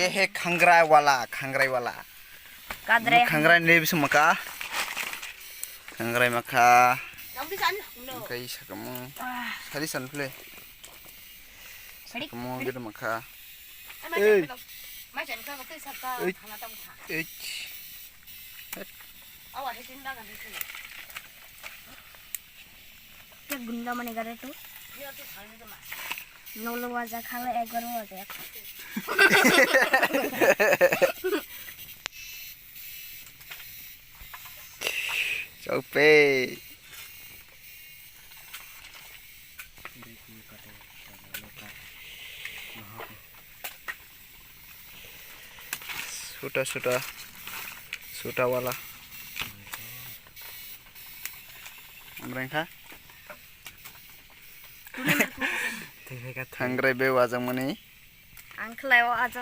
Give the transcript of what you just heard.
ये है खंगराय वाला खंगराय ने बिस मका खंगराय मका कई सकमु सारी सनफ्ले सकमु गिर मका गुंडा मने करे तो नौलो वाजा खाला एक बार हो गया चौपे सूटा वाला mereka Thangrai be wajang mani angklay wa aja